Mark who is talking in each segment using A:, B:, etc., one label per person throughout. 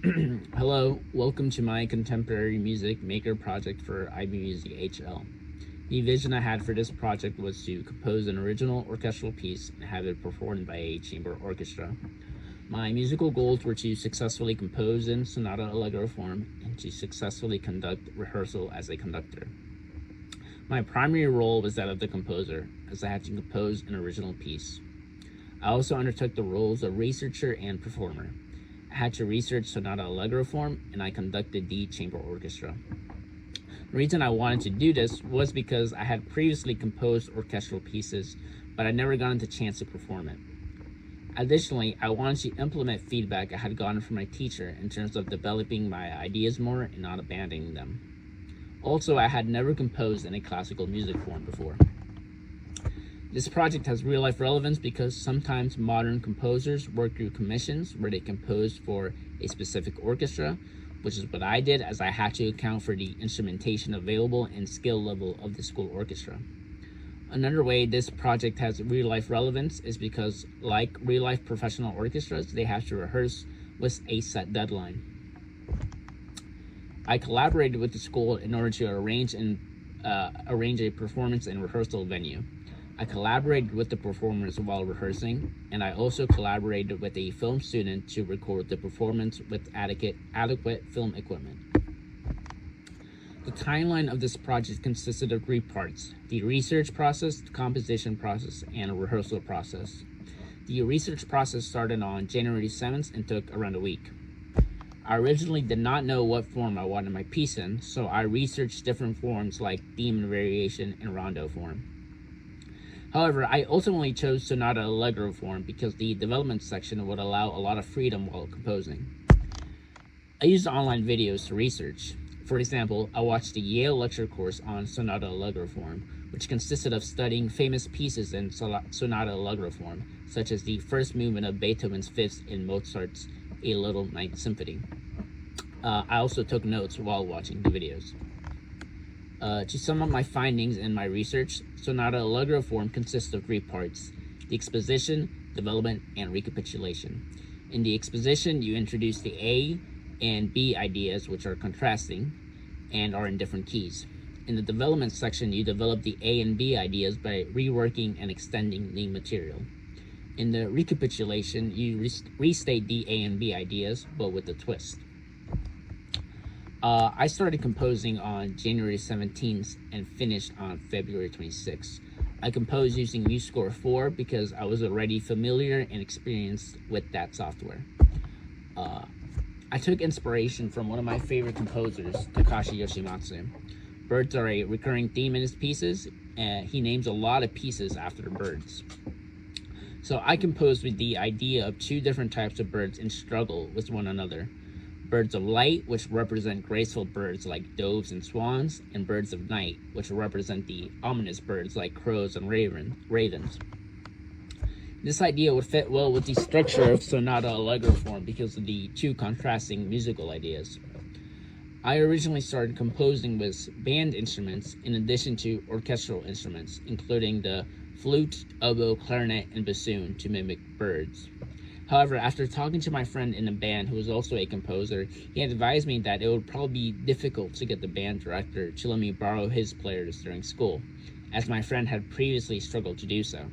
A: Hello, welcome to my contemporary music maker project for IB Music HL. The vision I had for this project was to compose an original orchestral piece and have it performed by a chamber orchestra. My musical goals were to successfully compose in sonata allegro form and to successfully conduct rehearsal as a conductor. My primary role was that of the composer, as I had to compose an original piece. I also undertook the roles of researcher and performer. I had to research sonata allegro form, and I conducted the chamber orchestra. The reason I wanted to do this was because I had previously composed orchestral pieces, but I never got the chance to perform it. Additionally, I wanted to implement feedback I had gotten from my teacher in terms of developing my ideas more and not abandoning them. Also, I had never composed in a classical music form before. This project has real-life relevance because sometimes modern composers work through commissions where they compose for a specific orchestra, which is what I did, as I had to account for the instrumentation available and skill level of the school orchestra. Another way this project has real-life relevance is because, like real-life professional orchestras, they have to rehearse with a set deadline. I collaborated with the school in order to arrange a performance and rehearsal venue. I collaborated with the performers while rehearsing, and I also collaborated with a film student to record the performance with adequate film equipment. The timeline of this project consisted of 3 parts: the research process, the composition process, and a rehearsal process. The research process started on January 7th and took around a week. I originally did not know what form I wanted my piece in, so I researched different forms like theme and variation and rondo form. However, I ultimately chose sonata allegro form because the development section would allow a lot of freedom while composing. I used online videos to research. For example, I watched the Yale lecture course on sonata allegro form, which consisted of studying famous pieces in sonata allegro form, such as the first movement of Beethoven's Fifth in Mozart's A Little Ninth Symphony. I also took notes while watching the videos. To sum up my findings in my research, sonata allegro form consists of 3 parts: the exposition, development, and recapitulation. In the exposition, you introduce the A and B ideas, which are contrasting and are in different keys. In the development section, you develop the A and B ideas by reworking and extending the material. In the recapitulation, you restate the A and B ideas, but with a twist. I started composing on January 17th and finished on February 26th. I composed using MuseScore 4 because I was already familiar and experienced with that software. I took inspiration from one of my favorite composers, Takashi Yoshimatsu. Birds are a recurring theme in his pieces, and he names a lot of pieces after birds. So I composed with the idea of 2 different types of birds in struggle with one another: birds of light, which represent graceful birds like doves and swans, and birds of night, which represent the ominous birds like crows and ravens. This idea would fit well with the structure of sonata allegro form because of the 2 contrasting musical ideas. I originally started composing with band instruments in addition to orchestral instruments, including the flute, oboe, clarinet, and bassoon to mimic birds. However, after talking to my friend in the band, who was also a composer, he had advised me that it would probably be difficult to get the band director to let me borrow his players during school, as my friend had previously struggled to do so.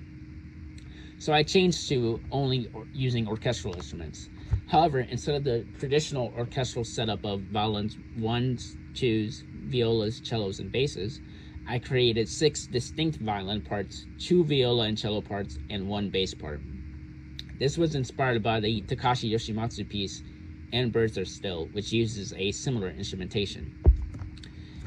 A: So I changed to only using orchestral instruments. However, instead of the traditional orchestral setup of violins, 1s, 2s, violas, cellos, and basses, I created 6 distinct violin parts, 2 viola and cello parts, and 1 bass part. This was inspired by the Takashi Yoshimatsu piece, And Birds Are Still, which uses a similar instrumentation.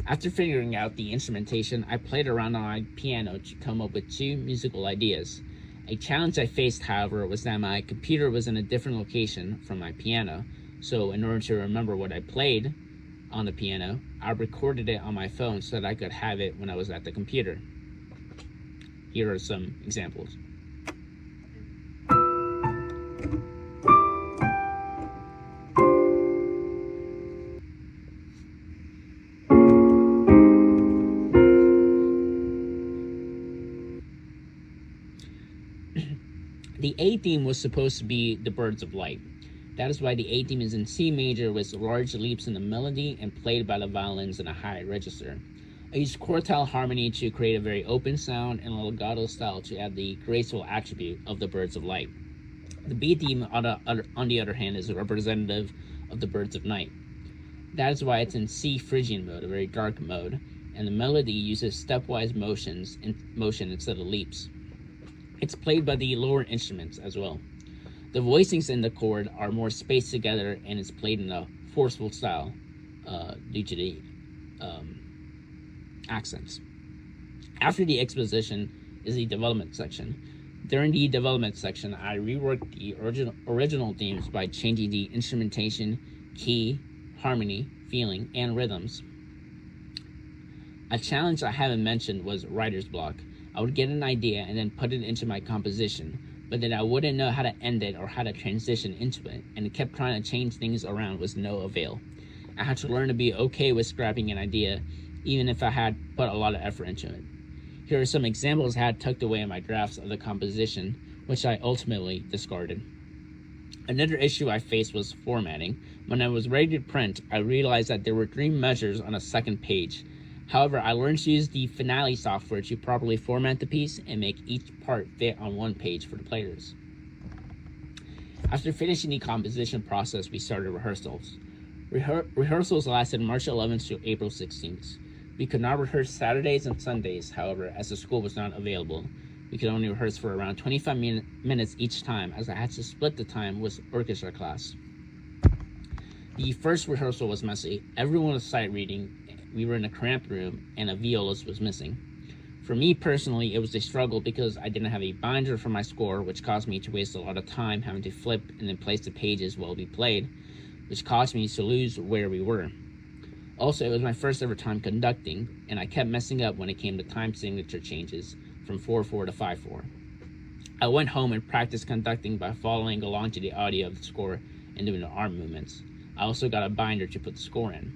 A: After figuring out the instrumentation, I played around on my piano to come up with 2 musical ideas. A challenge I faced, however, was that my computer was in a different location from my piano, so in order to remember what I played on the piano, I recorded it on my phone so that I could have it when I was at the computer. Here are some examples. The A theme was supposed to be the birds of light. That is why the A theme is in C major with large leaps in the melody and played by the violins in a high register. I used quartile harmony to create a very open sound and a legato style to add the graceful attribute of the Birds of Light. The B theme, on the other hand, is representative of the Birds of Night. That is why it's in C Phrygian mode, a very dark mode, and the melody uses stepwise motion instead of leaps. It's played by the lower instruments as well. The voicings in the chord are more spaced together and it's played in a forceful style due to the accents. After the exposition is the development section. During the development section, I reworked the original themes by changing the instrumentation, key, harmony, feeling, and rhythms. A challenge I haven't mentioned was writer's block. I would get an idea and then put it into my composition, but then I wouldn't know how to end it or how to transition into it, and it kept trying to change things around with no avail. I had to learn to be okay with scrapping an idea, even if I had put a lot of effort into it. Here are some examples I had tucked away in my drafts of the composition, which I ultimately discarded. Another issue I faced was formatting. When I was ready to print, I realized that there were 3 measures on a second page. However, I learned to use the Finale software to properly format the piece and make each part fit on one page for the players. After finishing the composition process, we started rehearsals. Rehearsals lasted March 11th to April 16th. We could not rehearse Saturdays and Sundays, however, as the school was not available. We could only rehearse for around 25 minutes each time, as I had to split the time with orchestra class. The first rehearsal was messy. Everyone was sight reading. We were in a cramped room, and a violist was missing. For me personally, it was a struggle because I didn't have a binder for my score, which caused me to waste a lot of time having to flip and then place the pages while we played, which caused me to lose where we were. Also, it was my first ever time conducting, and I kept messing up when it came to time signature changes from 4/4 to 5/4. I went home and practiced conducting by following along to the audio of the score and doing the arm movements. I also got a binder to put the score in.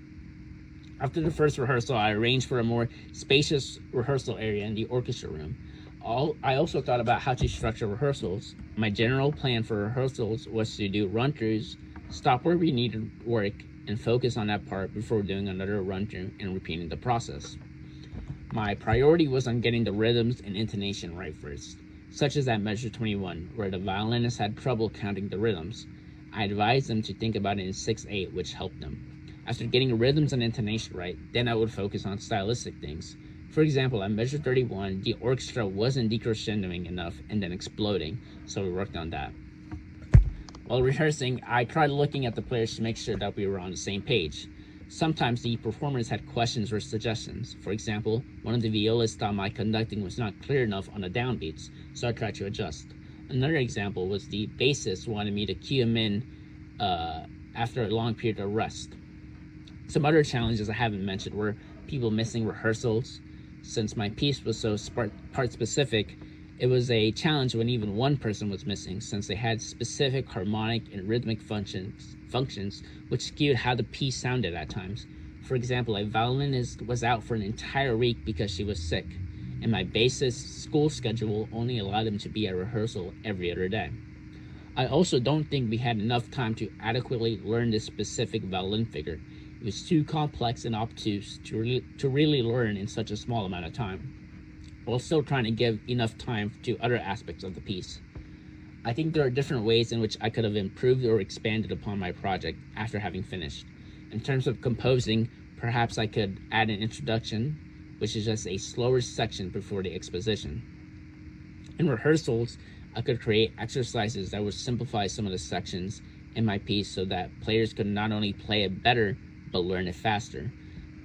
A: After the first rehearsal, I arranged for a more spacious rehearsal area in the orchestra room. I also thought about how to structure rehearsals. My general plan for rehearsals was to do run-throughs, stop where we needed work, and focus on that part before doing another run-through and repeating the process. My priority was on getting the rhythms and intonation right first, such as at measure 21, where the violinist had trouble counting the rhythms. I advised them to think about it in 6/8, which helped them. After getting rhythms and intonation right, then I would focus on stylistic things. For example, at measure 31, the orchestra wasn't decrescendoing enough and then exploding, so we worked on that. While rehearsing, I tried looking at the players to make sure that we were on the same page. Sometimes the performers had questions or suggestions. For example, one of the violists thought my conducting was not clear enough on the downbeats, so I tried to adjust. Another example was the bassist wanted me to cue him in after a long period of rest. Some other challenges I haven't mentioned were people missing rehearsals. Since my piece was so part specific, it was a challenge when even one person was missing, since they had specific harmonic and rhythmic functions which skewed how the piece sounded at times. For example, a violinist was out for an entire week because she was sick, and my bassist's school schedule only allowed him to be at rehearsal every other day. I also don't think we had enough time to adequately learn this specific violin figure. It was too complex and obtuse to really learn in such a small amount of time, while still trying to give enough time to other aspects of the piece. I think there are different ways in which I could have improved or expanded upon my project after having finished. In terms of composing, perhaps I could add an introduction, which is just a slower section before the exposition. In rehearsals, I could create exercises that would simplify some of the sections in my piece so that players could not only play it better, but learn it faster.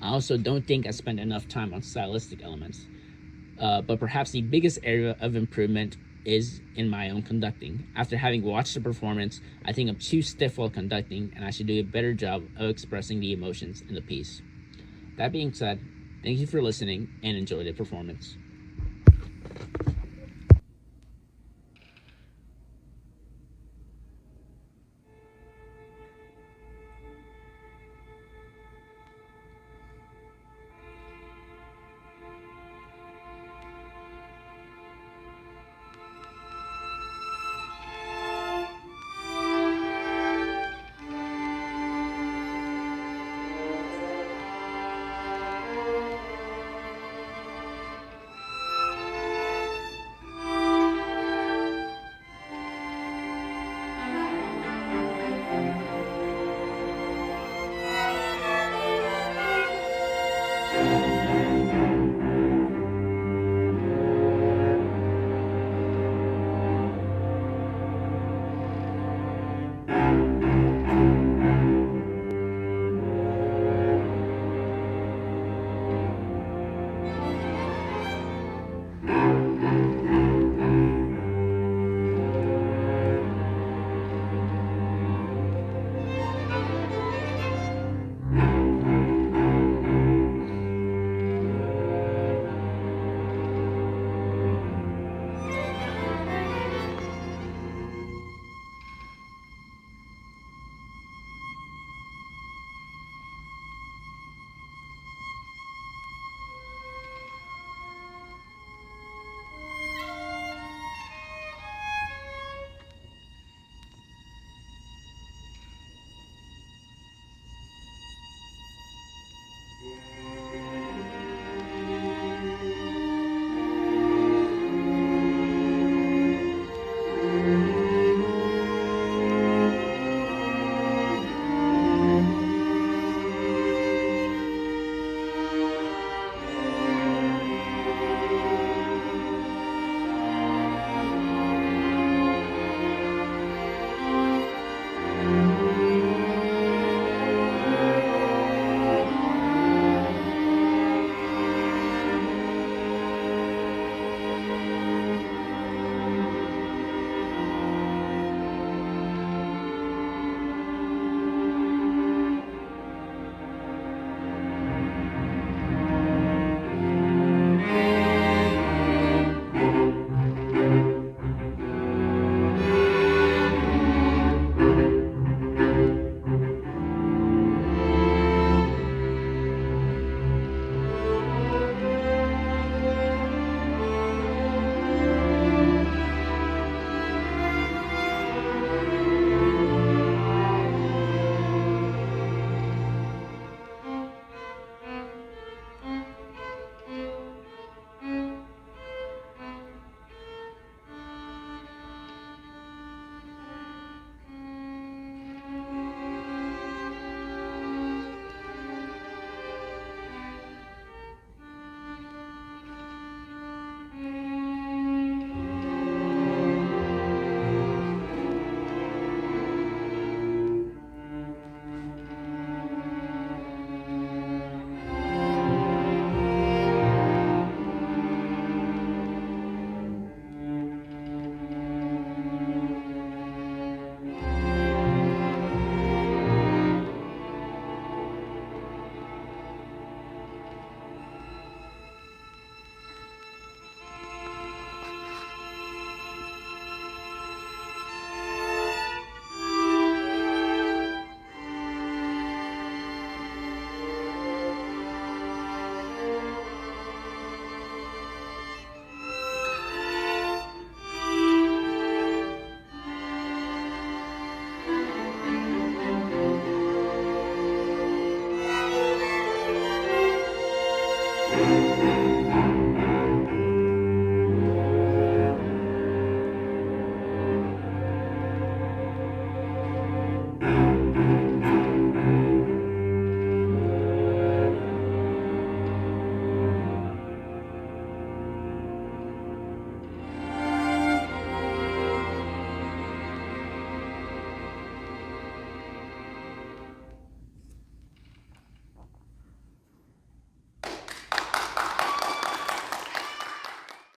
A: I also don't think I spent enough time on stylistic elements. But perhaps the biggest area of improvement is in my own conducting. After having watched the performance, I think I'm too stiff while conducting, and I should do a better job of expressing the emotions in the piece. That being said, thank you for listening and enjoy the performance.